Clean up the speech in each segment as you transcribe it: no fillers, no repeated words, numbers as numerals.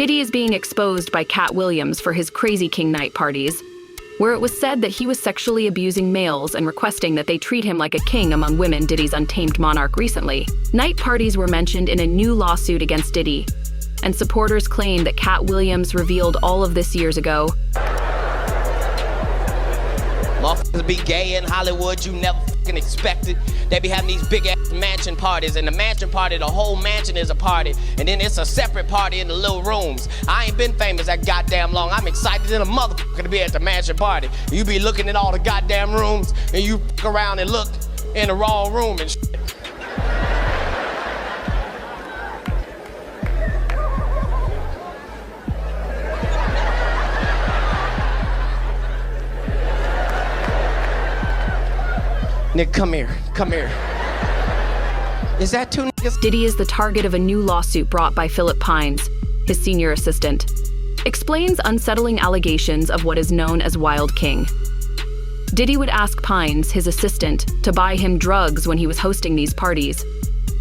Diddy is being exposed by Katt Williams for his crazy king night parties, where it was said that he was sexually abusing males and requesting that they treat him like a king among women, Diddy's untamed monarch recently. Night parties were mentioned in a new lawsuit against Diddy, and supporters claim that Katt Williams revealed all of this years ago. Motherfuckers be gay in Hollywood, you never fucking expect it. They be having these big ass mansion parties, and the mansion party, the whole mansion is a party, and then it's a separate party in the little rooms. I ain't been famous that goddamn long. I'm excited in a motherfucker to be at the mansion party. You be looking at all the goddamn rooms, and you fuck around and look in the wrong room and shit. Nigga, come here. Is that two niggas? Diddy is the target of a new lawsuit brought by Philip Pines, his senior assistant. Explains unsettling allegations of what is known as Wild King. Diddy would ask Pines, his assistant, to buy him drugs when he was hosting these parties,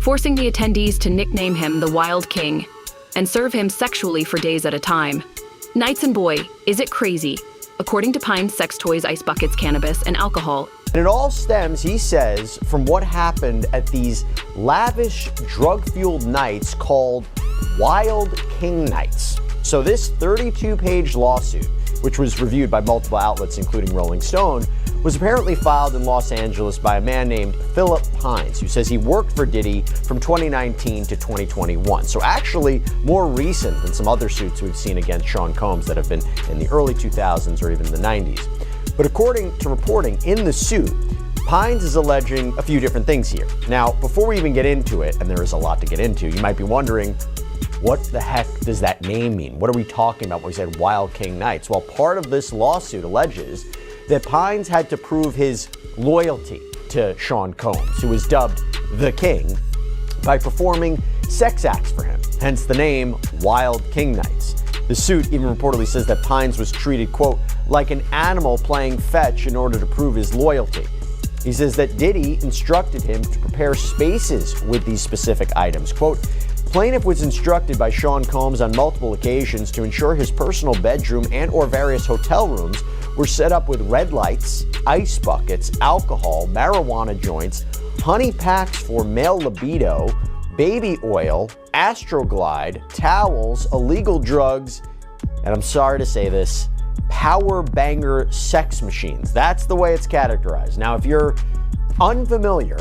forcing the attendees to nickname him the Wild King and serve him sexually for days at a time. Nights and boy, is it crazy? According to Pines, sex toys, ice buckets, cannabis, and alcohol. And it all stems, he says, from what happened at these lavish, drug-fueled nights called Wild King Nights. So this 32-page lawsuit, which was reviewed by multiple outlets, including Rolling Stone, was apparently filed in Los Angeles by a man named Philip Pines, who says he worked for Diddy from 2019 to 2021. So actually more recent than some other suits we've seen against Sean Combs that have been in the early 2000s or even the 90s. But according to reporting in the suit, Pines is alleging a few different things here. Now, before we even get into it, and there is a lot to get into, you might be wondering, what the heck does that name mean? What are we talking about when we said Wild King Nights? Well, part of this lawsuit alleges that Pines had to prove his loyalty to Sean Combs, who was dubbed the King, by performing sex acts for him, hence the name Wild King Nights. The suit even reportedly says that Pines was treated, quote, like an animal playing fetch in order to prove his loyalty. He says that Diddy instructed him to prepare spaces with these specific items. Quote, plaintiff was instructed by Sean Combs on multiple occasions to ensure his personal bedroom and or various hotel rooms were set up with red lights, ice buckets, alcohol, marijuana joints, honey packs for male libido, baby oil, Astroglide, towels, illegal drugs, and I'm sorry to say this, power banger sex machines. That's the way it's categorized. Now, if you're unfamiliar,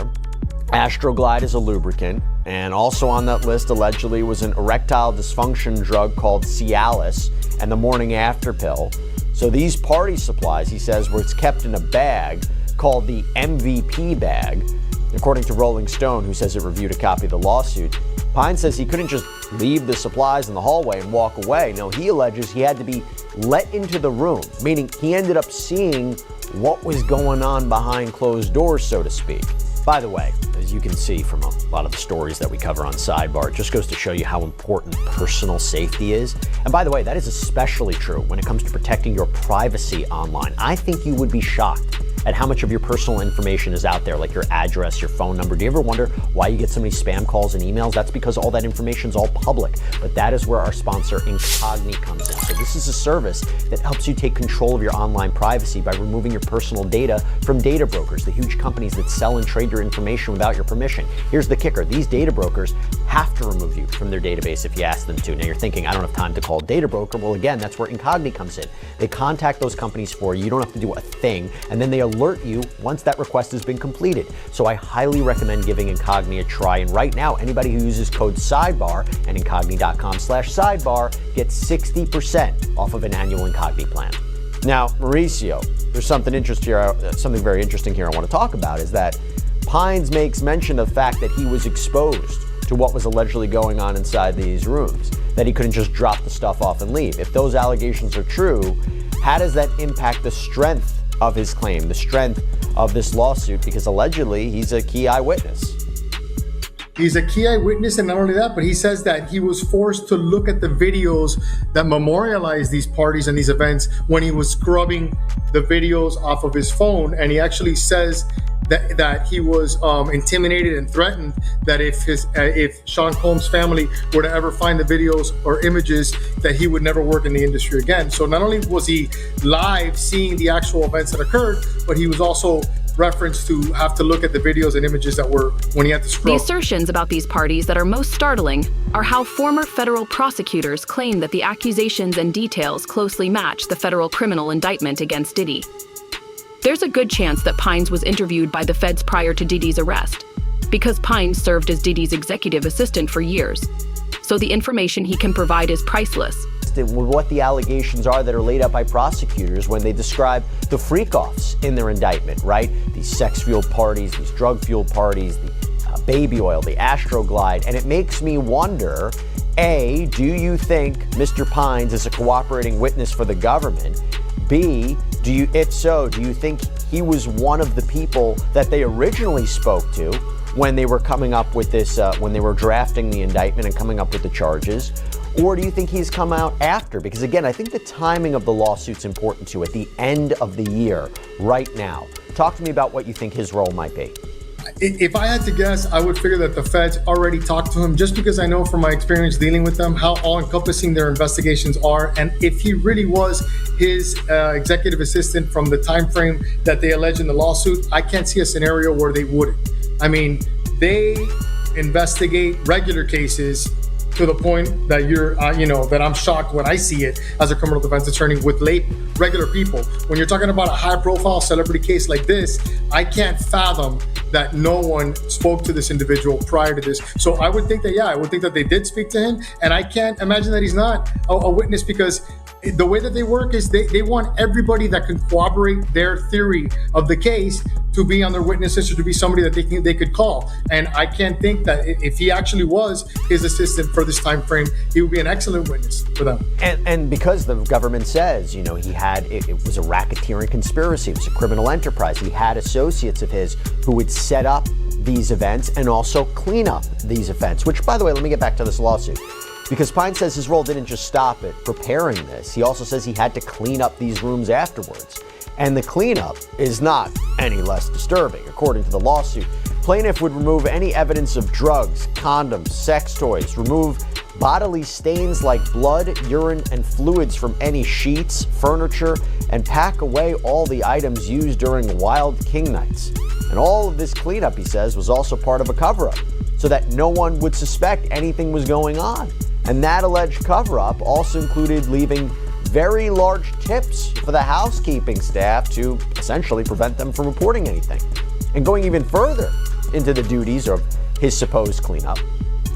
Astroglide is a lubricant, and also on that list allegedly was an erectile dysfunction drug called Cialis and the morning after pill. So these party supplies, he says, were kept in a bag called the MVP bag. According to Rolling Stone, who says it reviewed a copy of the lawsuit, Pine says he couldn't just leave the supplies in the hallway and walk away. No, he alleges he had to be let into the room, meaning he ended up seeing what was going on behind closed doors, so to speak. By the way, as you can see from a lot of the stories that we cover on Sidebar, it just goes to show you how important personal safety is. And by the way, that is especially true when it comes to protecting your privacy online. I think you would be shocked at how much of your personal information is out there, like your address, your phone number. Do you ever wonder why you get so many spam calls and emails? That's because all that information is all public. But that is where our sponsor, Incogni, comes in. So this is a service that helps you take control of your online privacy by removing your personal data from data brokers, the huge companies that sell and trade your information without your permission. Here's the kicker. These data brokers have to remove you from their database if you ask them to. Now you're thinking, I don't have time to call a data broker. Well, again, that's where Incogni comes in. They contact those companies for you. You don't have to do a thing. And then they alert you once that request has been completed. So I highly recommend giving Incogni a try. And right now, anybody who uses code SIDEBAR and Incogni.com/sidebar gets 60% off of an annual Incogni plan. Now, Mauricio, there's something very interesting here I want to talk about, is that Pines makes mention of the fact that he was exposed to what was allegedly going on inside these rooms, that he couldn't just drop the stuff off and leave. If those allegations are true, how does that impact the strength of his claim, the strength of this lawsuit? Because allegedly he's a key eyewitness. He's a key eyewitness, and not only that, but he says that he was forced to look at the videos that memorialize these parties and these events when he was scrubbing the videos off of his phone. And he actually says that he was intimidated and threatened that if Sean Combs' family were to ever find the videos or images, that he would never work in the industry again. So not only was he live seeing the actual events that occurred, but he was also referenced to have to look at the videos and images that were when he had to scroll. The assertions about these parties that are most startling are how former federal prosecutors claim that the accusations and details closely match the federal criminal indictment against Diddy. There's a good chance that Pines was interviewed by the feds prior to Diddy's arrest, because Pines served as Diddy's executive assistant for years. So the information he can provide is priceless. What the allegations are that are laid out by prosecutors when they describe the freak-offs in their indictment, right? These sex-fueled parties, these drug-fueled parties, the baby oil, the Astroglide. And it makes me wonder, A, do you think Mr. Pines is a cooperating witness for the government? B, if so, do you think he was one of the people that they originally spoke to when they were coming up with this, when they were drafting the indictment and coming up with the charges? Or do you think he's come out after? Because again, I think the timing of the lawsuit's important too, at the end of the year, right now. Talk to me about what you think his role might be. If I had to guess, I would figure that the feds already talked to him, just because I know from my experience dealing with them how all-encompassing their investigations are. And if he really was his executive assistant from the time frame that they allege in the lawsuit, I can't see a scenario where they wouldn't. I mean, they investigate regular cases to the point that that I'm shocked when I see it as a criminal defense attorney with regular people. When you're talking about a high-profile celebrity case like this, I can't fathom that no one spoke to this individual prior to this. So I would think that they did speak to him, and I can't imagine that he's not a witness, because the way that they work is they want everybody that can corroborate their theory of the case to be on their witness list or to be somebody that they could call. And I can't think that if he actually was his assistant for this time frame, he would be an excellent witness for them. And because the government says, it was a racketeering conspiracy, it was a criminal enterprise. He had associates of his who would set up these events and also clean up these events, which, by the way, let me get back to this lawsuit. Because Pines says his role didn't just stop at preparing this. He also says he had to clean up these rooms afterwards. And the cleanup is not any less disturbing. According to the lawsuit, plaintiff would remove any evidence of drugs, condoms, sex toys, remove bodily stains like blood, urine, and fluids from any sheets, furniture, and pack away all the items used during Wild King nights. And all of this cleanup, he says, was also part of a cover-up, so that no one would suspect anything was going on. And that alleged cover-up also included leaving very large tips for the housekeeping staff to essentially prevent them from reporting anything. And going even further into the duties of his supposed cleanup,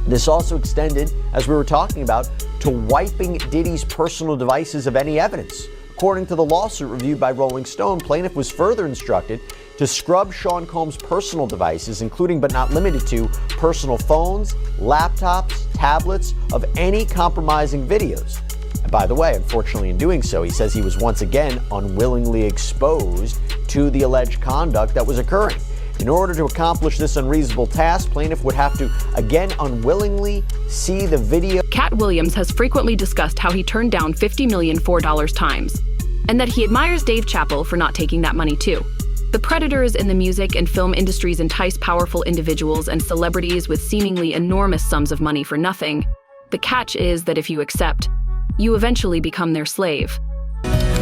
this also extended, as we were talking about, to wiping Diddy's personal devices of any evidence. According to the lawsuit reviewed by Rolling Stone, plaintiff was further instructed to scrub Sean Combs' personal devices, including but not limited to personal phones, laptops, tablets, of any compromising videos. And by the way, unfortunately in doing so, he says he was once again unwillingly exposed to the alleged conduct that was occurring. In order to accomplish this unreasonable task, plaintiff would have to again unwillingly see the video. Katt Williams has frequently discussed how he turned down $50 million $4 times, and that he admires Dave Chappelle for not taking that money too. The predators in the music and film industries entice powerful individuals and celebrities with seemingly enormous sums of money for nothing. The catch is that if you accept, you eventually become their slave.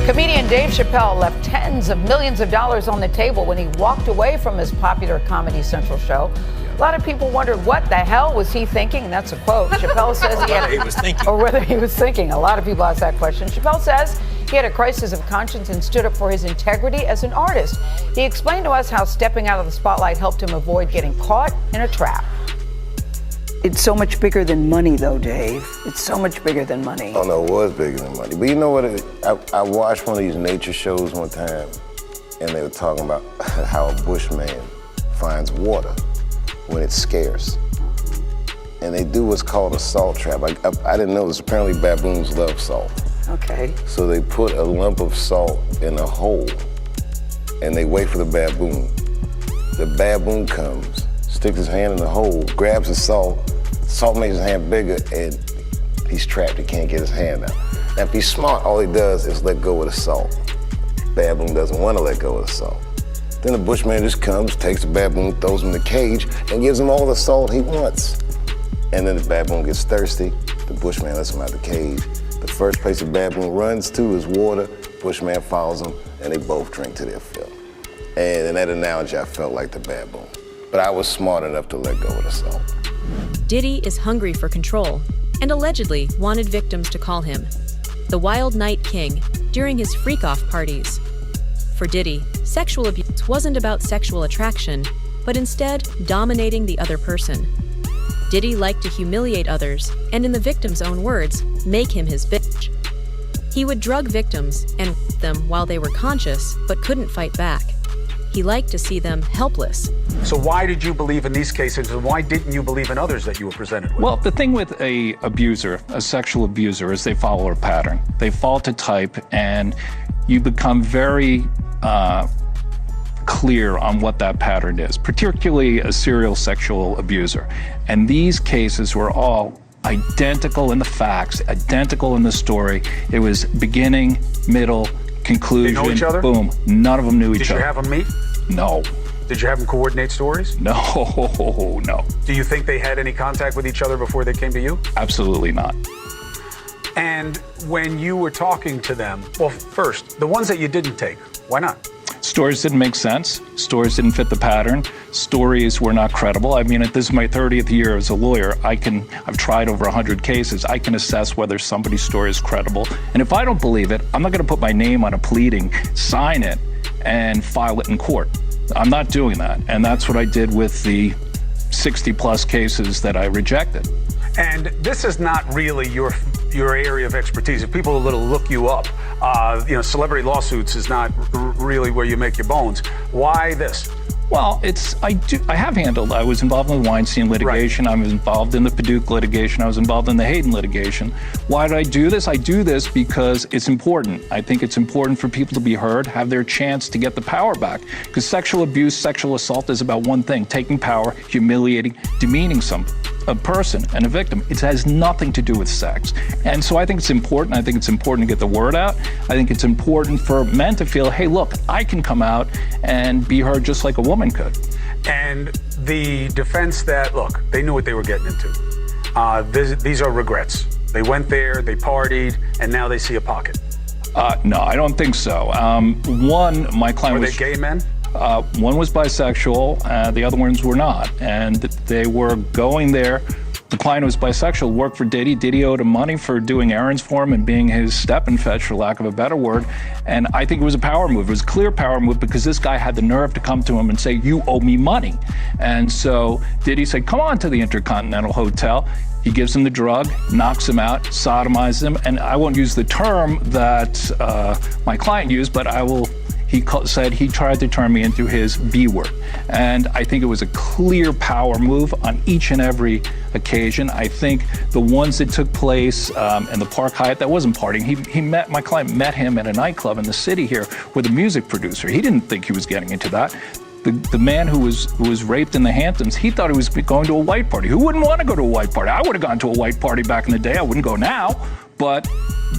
Comedian Dave Chappelle left tens of millions of dollars on the table when he walked away from his popular Comedy Central show. A lot of people wondered what the hell was he thinking, and that's a quote. Chappelle says he had, he was thinking. or whether he was thinking. A lot of people ask that question. Chappelle says he had a crisis of conscience and stood up for his integrity as an artist. He explained to us how stepping out of the spotlight helped him avoid getting caught in a trap. It's so much bigger than money, though, Dave. It's so much bigger than money. Oh, no, it was bigger than money. But you know what? I watched one of these nature shows one time, and they were talking about how a bushman finds water when it's scarce. And they do what's called a salt trap. I didn't know this. Apparently, baboons love salt. Okay. So they put a lump of salt in a hole, and they wait for the baboon. The baboon comes, sticks his hand in the hole, grabs the salt makes his hand bigger, and he's trapped. He can't get his hand out. Now, if he's smart, all he does is let go of the salt. Baboon doesn't want to let go of the salt. Then the bushman just comes, takes the baboon, throws him in the cage, and gives him all the salt he wants. And then the baboon gets thirsty, the bushman lets him out the cage. The first place the baboon runs to is water, bushman follows him, and they both drink to their fill. And in that analogy, I felt like the baboon. But I was smart enough to let go of the salt. Diddy is hungry for control and allegedly wanted victims to call him the Wild Night King during his freak-off parties. For Diddy, sexual abuse wasn't about sexual attraction, but instead dominating the other person. Diddy liked to humiliate others and, in the victim's own words, make him his bitch. He would drug victims and whip them while they were conscious but couldn't fight back. He liked to see them helpless. So why did you believe in these cases, and why didn't you believe in others that you were presented with? Well, the thing with a abuser, a sexual abuser, is they follow a pattern. They fall to type, and you become very clear on what that pattern is, particularly a serial sexual abuser. And these cases were all identical in the facts, identical in the story. It was beginning, middle, conclusion. They know each other? Boom. None of them knew each other. Did you have them meet? No. Did you have them coordinate stories? No. Do you think they had any contact with each other before they came to you? Absolutely not. And when you were talking to them, well, first, the ones that you didn't take, why not? Stories didn't make sense. Stories didn't fit the pattern. Stories were not credible. I mean, this is my 30th year as a lawyer. I've tried over 100 cases. I can assess whether somebody's story is credible. And if I don't believe it, I'm not going to put my name on a pleading, sign it, and file it in court. I'm not doing that. And that's what I did with the 60-plus cases that I rejected. And this is not really your area of expertise. If people will look you up, celebrity lawsuits is not really where you make your bones. Why this? Well, I was involved in the Weinstein litigation. Right. I was involved in the Paducah litigation. I was involved in the Hayden litigation. Why did I do this? I do this because it's important. I think it's important for people to be heard, have their chance to get the power back. Because sexual abuse, sexual assault is about one thing: taking power, humiliating, demeaning a person and a victim. It has nothing to do with sex. And so I think it's important. I think it's important to get the word out. I think it's important for men to feel, hey, look, I can come out and be heard just like a woman could. And the defense that, look, they knew what they were getting into. These are regrets. They went there, they partied, and now they see a pocket. No, I don't think so. My client Were they gay men? One was bisexual, the other ones were not. And they were going there. The client was bisexual, worked for Diddy. Diddy owed him money for doing errands for him and being his step and fetch, for lack of a better word. And I think it was a power move. It was a clear power move because this guy had the nerve to come to him and say, you owe me money. And so Diddy said, come on to the Intercontinental Hotel. He gives him the drug, knocks him out, sodomizes him. And I won't use the term that my client used, but he said he tried to turn me into his B word. And I think it was a clear power move on each and every occasion. I think the ones that took place in the Park Hyatt, that wasn't partying. My client met him at a nightclub in the city here with a music producer. He didn't think he was getting into that. The man who was raped in the Hamptons, he thought he was going to a white party. Who wouldn't want to go to a white party? I would have gone to a white party back in the day. I wouldn't go now. But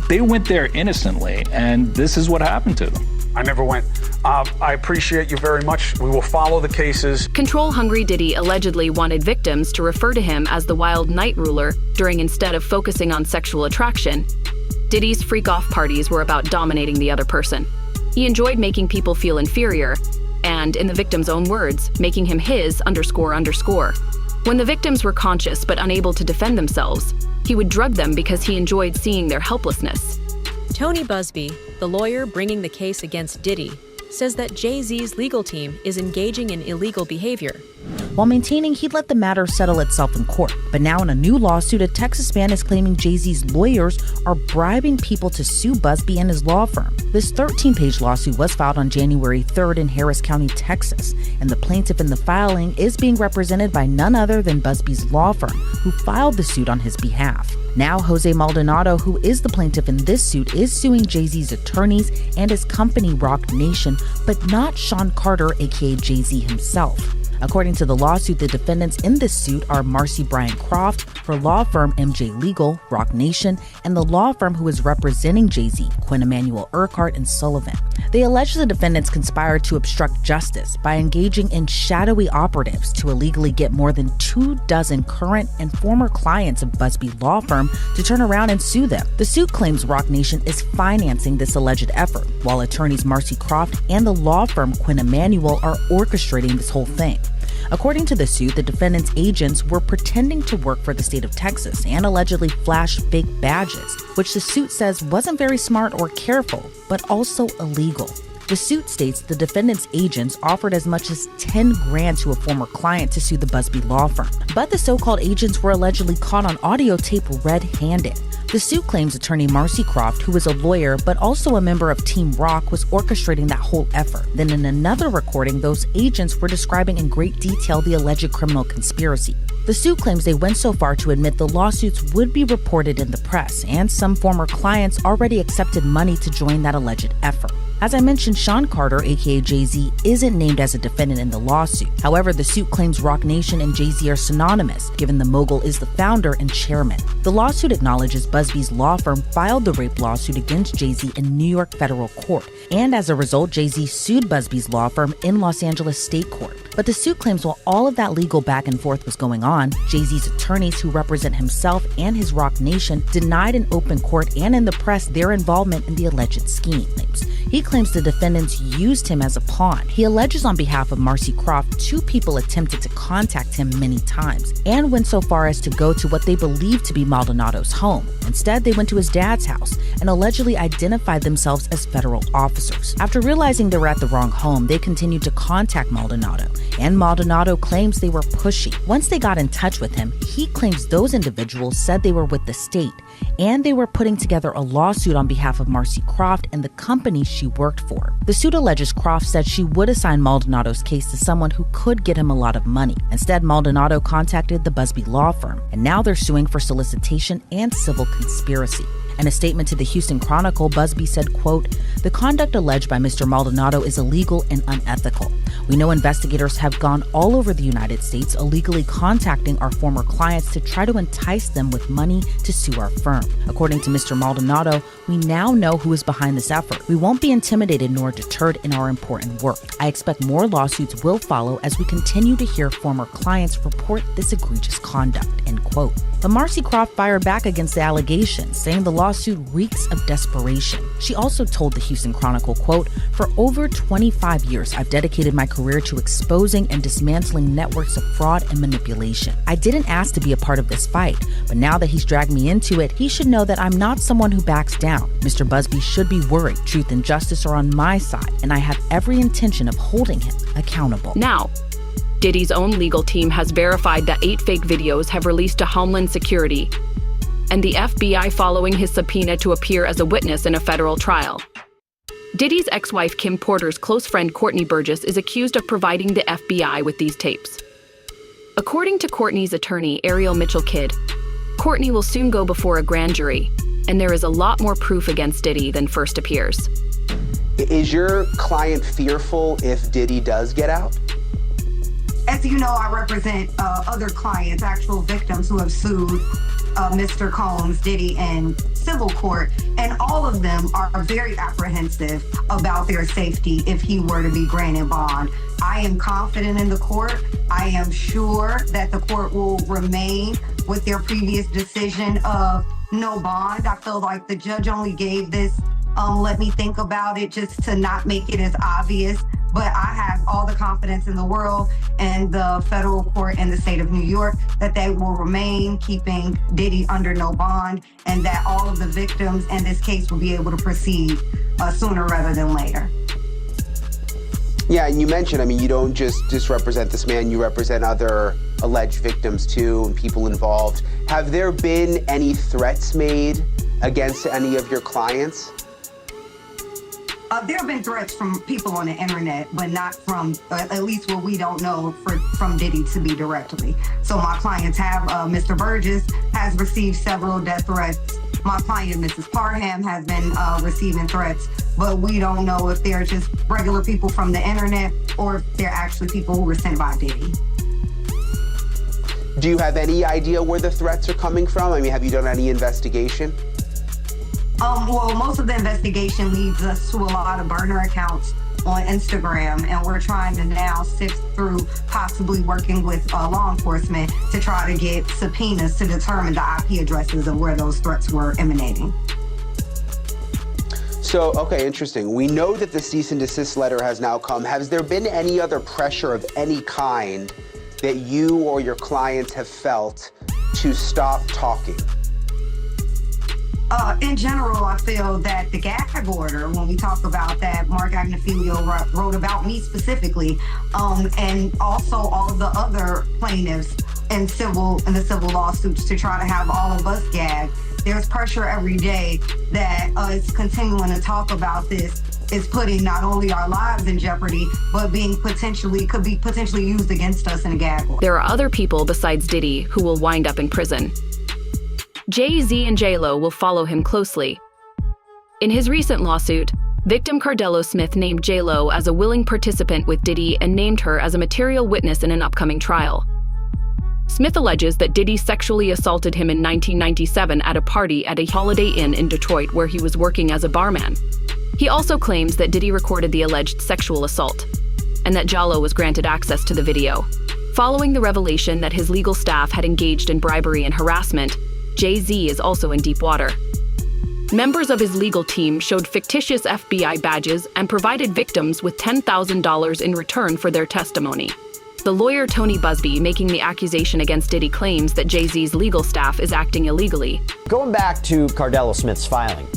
they went there innocently, and this is what happened to them. I never went. I appreciate you very much. We will follow the cases. Control-hungry Diddy allegedly wanted victims to refer to him as the Wild Night Ruler instead of focusing on sexual attraction. Diddy's freak-off parties were about dominating the other person. He enjoyed making people feel inferior, and, in the victim's own words, making him his __. When the victims were conscious but unable to defend themselves, he would drug them because he enjoyed seeing their helplessness. Tony Busby, the lawyer bringing the case against Diddy, says that Jay-Z's legal team is engaging in illegal behavior. While maintaining he'd let the matter settle itself in court. But now in a new lawsuit, a Texas man is claiming Jay-Z's lawyers are bribing people to sue Busby and his law firm. This 13-page lawsuit was filed on January 3rd in Harris County, Texas, and the plaintiff in the filing is being represented by none other than Busby's law firm, who filed the suit on his behalf. Now, Jose Maldonado, who is the plaintiff in this suit, is suing Jay-Z's attorneys and his company, Rock Nation, but not Sean Carter, aka Jay-Z himself. According to the lawsuit, the defendants in this suit are Marcy Bryant Croft, her law firm MJ Legal, Rock Nation, and the law firm who is representing Jay-Z, Quinn Emanuel Urquhart and Sullivan. They allege the defendants conspired to obstruct justice by engaging in shadowy operatives to illegally get more than 24 current and former clients of Busby law firm to turn around and sue them. The suit claims Rock Nation is financing this alleged effort, while attorneys Marcy Croft and the law firm Quinn Emanuel are orchestrating this whole thing. According to the suit, the defendants' agents were pretending to work for the state of Texas and allegedly flashed fake badges, which the suit says wasn't very smart or careful, but also illegal. The suit states the defendants' agents offered as much as $10 grand to a former client to sue the Busby law firm, but the so-called agents were allegedly caught on audio tape red-handed. The suit claims attorney Marcy Croft, who is a lawyer but also a member of Team Rock, was orchestrating that whole effort. Then in another recording, those agents were describing in great detail the alleged criminal conspiracy. The suit claims they went so far to admit the lawsuits would be reported in the press, and some former clients already accepted money to join that alleged effort. As I mentioned, Sean Carter, aka Jay-Z, isn't named as a defendant in the lawsuit. However, the suit claims Rock Nation and Jay-Z are synonymous, given the mogul is the founder and chairman. The lawsuit acknowledges Busby's law firm filed the rape lawsuit against Jay-Z in New York federal court, and as a result, Jay-Z sued Busby's law firm in Los Angeles state court. But the suit claims while all of that legal back and forth was going on, Jay-Z's attorneys who represent himself and his Rock Nation denied in open court and in the press their involvement in the alleged scheme. He claims the defendants used him as a pawn. He alleges on behalf of Marcy Croft 2 people attempted to contact him many times and went so far as to go to what they believe to be Maldonado's home. Instead, they went to his dad's house and allegedly identified themselves as federal officers. After realizing they were at the wrong home, they continued to contact Maldonado, and Maldonado claims they were pushy. Once they got in touch with him, he claims those individuals said they were with the state and they were putting together a lawsuit on behalf of Marcy Croft and the company she worked for. The suit alleges Croft said she would assign Maldonado's case to someone who could get him a lot of money. Instead, Maldonado contacted the Busby law firm, and now they're suing for solicitation and civil conspiracy. In a statement to the Houston Chronicle, Busby said, quote, "The conduct alleged by Mr. Maldonado is illegal and unethical. We know investigators have gone all over the United States illegally contacting our former clients to try to entice them with money to sue our firm. According to Mr. Maldonado, we now know who is behind this effort. We won't be intimidated nor deterred in our important work. I expect more lawsuits will follow as we continue to hear former clients report this egregious conduct," end quote. But Marcy Croft fired back against the allegations, saying the lawsuit reeks of desperation. She also told the Houston Chronicle, quote, "For over 25 years, I've dedicated my career to exposing and dismantling networks of fraud and manipulation. I didn't ask to be a part of this fight, but now that he's dragged me into it, he should know that I'm not someone who backs down. Mr. Busby should be worried. Truth and justice are on my side, and I have every intention of holding him accountable." Now, Diddy's own legal team has verified that 8 fake videos have released to Homeland Security and the FBI following his subpoena to appear as a witness in a federal trial. Diddy's ex-wife Kim Porter's close friend Courtney Burgess is accused of providing the FBI with these tapes. According to Courtney's attorney, Ariel Mitchell-Kidd, Courtney will soon go before a grand jury, and there is a lot more proof against Diddy than first appears. Is your client fearful if Diddy does get out? As you know, I represent other clients, actual victims who have sued Mr. Combs, Diddy, in civil court, and all of them are very apprehensive about their safety if he were to be granted bond. I am confident in the court. I am sure that the court will remain with their previous decision of no bond. I feel like the judge only gave this, let me think about it, just to not make it as obvious. But I have all the confidence in the world and the federal court in the state of New York that they will remain keeping Diddy under no bond, and that all of the victims in this case will be able to proceed sooner rather than later. Yeah, and you mentioned, I mean, you don't just represent this man, you represent other alleged victims too and people involved. Have there been any threats made against any of your clients? There have been threats from people on the internet, but not from, at least what we don't know, from Diddy to be directly. So my clients have, Mr. Burgess has received several death threats. my client, Mrs. Parham, has been receiving threats, but we don't know if they're just regular people from the internet or if they're actually people who were sent by Diddy. Do you have any idea where the threats are coming from? I mean, have you done any investigation? Well, most of the investigation leads us to a lot of burner accounts on Instagram, and we're trying to now sift through possibly working with law enforcement to try to get subpoenas to determine the IP addresses of where those threats were emanating. So, okay, interesting. We know that the cease and desist letter has now come. Has there been any other pressure of any kind that you or your clients have felt to stop talking? In general, I feel that the gag order, when we talk about that, Mark Agnifilio wrote about me specifically, and also all of the other plaintiffs in the civil lawsuits to try to have all of us gagged. There's pressure every day that us continuing to talk about this is putting not only our lives in jeopardy, but could be potentially used against us in a gag order. There are other people besides Diddy who will wind up in prison. Jay-Z and J-Lo will follow him closely. In his recent lawsuit, victim Cardello Smith named J-Lo as a willing participant with Diddy and named her as a material witness in an upcoming trial. Smith alleges that Diddy sexually assaulted him in 1997 at a party at a Holiday Inn in Detroit where he was working as a barman. He also claims that Diddy recorded the alleged sexual assault, and that J-Lo was granted access to the video. Following the revelation that his legal staff had engaged in bribery and harassment, Jay-Z is also in deep water. Members of his legal team showed fictitious FBI badges and provided victims with $10,000 in return for their testimony. The lawyer Tony Busby, making the accusation against Diddy, claims that Jay-Z's legal staff is acting illegally. Going back to Cardello Smith's filing,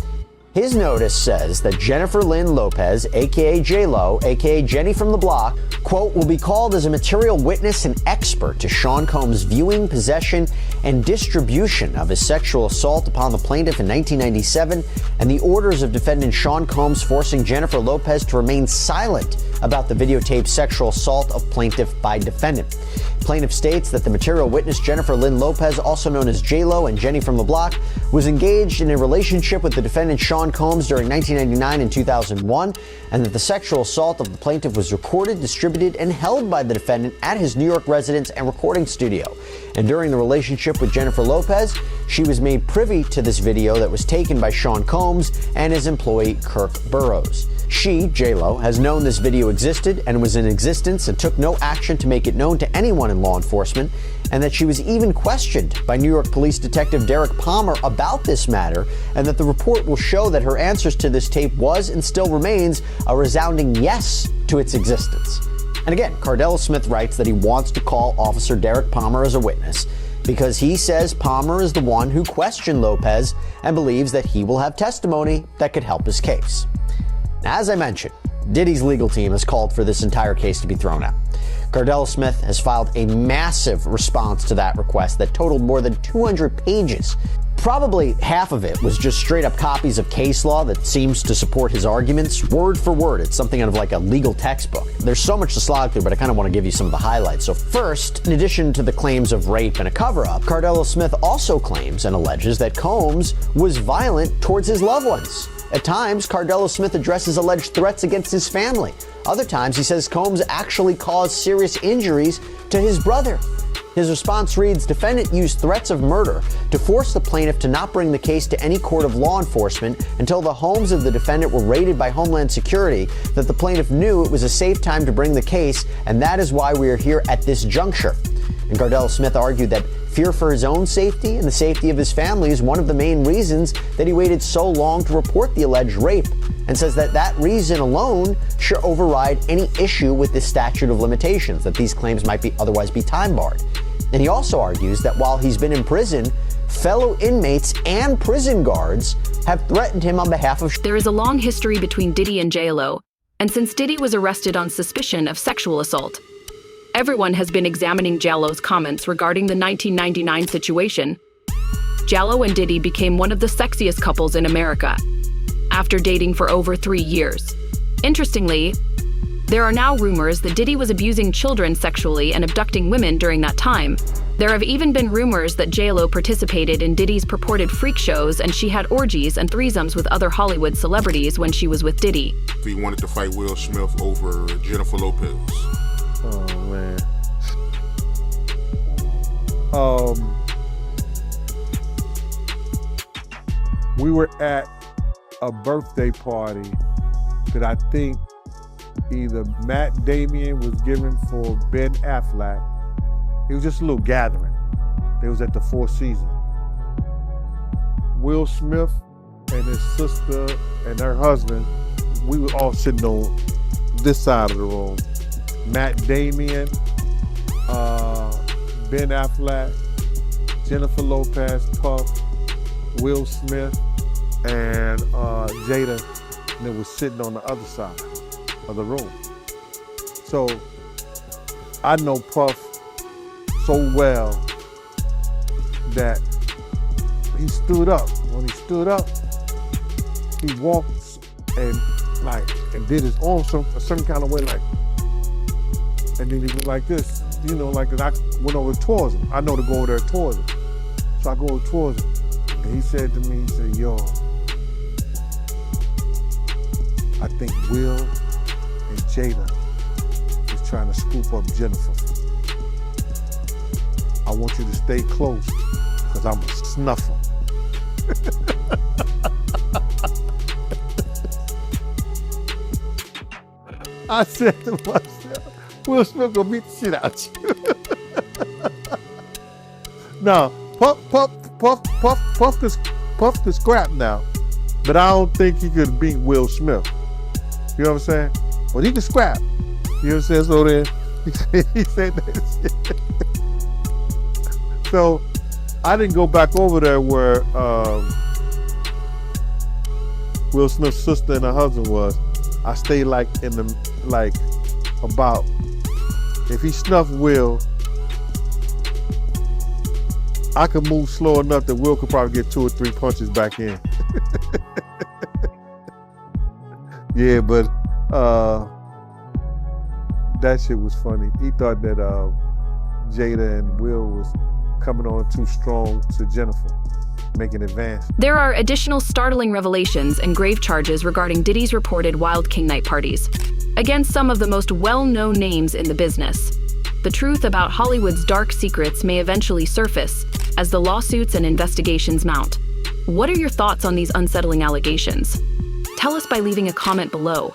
his notice says that Jennifer Lynn Lopez, aka J-Lo, aka Jenny from the Block, quote, will be called as a material witness and expert to Sean Combs' viewing, possession, and distribution of his sexual assault upon the plaintiff in 1997, and the orders of defendant Sean Combs forcing Jennifer Lopez to remain silent about the videotaped sexual assault of plaintiff by defendant. Plaintiff states that the material witness Jennifer Lynn Lopez, also known as J-Lo and Jenny from the Block, was engaged in a relationship with the defendant Sean Combs during 1999 and 2001, and that the sexual assault of the plaintiff was recorded, distributed, and held by the defendant at his New York residence and recording studio. And during the relationship with Jennifer Lopez, she was made privy to this video that was taken by Sean Combs and his employee Kirk Burrows. She, J-Lo, has known this video existed and was in existence and took no action to make it known to anyone in law enforcement, and that she was even questioned by New York Police Detective Derek Palmer about this matter, and that the report will show that her answers to this tape was and still remains a resounding yes to its existence. And again, Cardello Smith writes that he wants to call Officer Derek Palmer as a witness because he says Palmer is the one who questioned Lopez and believes that he will have testimony that could help his case. As I mentioned, Diddy's legal team has called for this entire case to be thrown out. Cardello Smith has filed a massive response to that request that totaled more than 200 pages. Probably half of it was just straight up copies of case law that seems to support his arguments, word for word. It's something out of like a legal textbook. There's so much to slog through, but I kind of want to give you some of the highlights. So first, in addition to the claims of rape and a cover-up, Cardello Smith also claims and alleges that Combs was violent towards his loved ones. At times, Cardello Smith addresses alleged threats against his family. Other times, he says Combs actually caused serious injuries to his brother. His response reads, defendant used threats of murder to force the plaintiff to not bring the case to any court of law enforcement until the homes of the defendant were raided by Homeland Security, that the plaintiff knew it was a safe time to bring the case, and that is why we are here at this juncture. And Cardello Smith argued that fear for his own safety and the safety of his family is one of the main reasons that he waited so long to report the alleged rape, and says that that reason alone should override any issue with the statute of limitations, that these claims might otherwise be time barred. And he also argues that while he's been in prison, fellow inmates and prison guards have threatened him on behalf of... There is a long history between Diddy and J-Lo, and since Diddy was arrested on suspicion of sexual assault, everyone has been examining J-Lo's comments regarding the 1999 situation. J-Lo and Diddy became one of the sexiest couples in America after dating for over 3 years. Interestingly, there are now rumors that Diddy was abusing children sexually and abducting women during that time, There have even been rumors that J.Lo participated in Diddy's purported freak shows, and she had orgies and threesomes with other Hollywood celebrities when she was with Diddy. He wanted to fight Will Smith over Jennifer Lopez. Oh, man. We were at a birthday party that I think either Matt Damon was giving for Ben Affleck. It was just a little gathering. It was at the Four Seasons. Will Smith and his sister and her husband, we were all sitting on this side of the room. Matt Damon, Ben Affleck, Jennifer Lopez, Puff, Will Smith, and Jada, and it was sitting on the other side of the room. So I know Puff so well that he stood up. When he stood up, he walked and did his arm some kind of way, like, and then he went like this, you know, like, I went over towards him. I know to go over there towards him. So I go over towards him, and he said to me, he said, yo, I think Will and Jada is trying to scoop up Jennifer. I want you to stay close, because I'm going to snuff him. I said to myself, Will Smith gonna beat the shit out you. Now, Puff the scrap now, but I don't think he could beat Will Smith. You know what I'm saying? Well, he can scrap. You know what I'm saying? So then he said that shit. So I didn't go back over there where Will Smith's sister and her husband was. I stayed like in the, like, about, if he snuffed Will, I could move slow enough that Will could probably get 2 or 3 punches back in. Yeah, but that shit was funny. He thought that Jada and Will was coming on too strong to Jennifer, making advance. There are additional startling revelations and grave charges regarding Diddy's reported Wild King Night parties, against some of the most well-known names in the business. The truth about Hollywood's dark secrets may eventually surface as the lawsuits and investigations mount. What are your thoughts on these unsettling allegations? Tell us by leaving a comment below.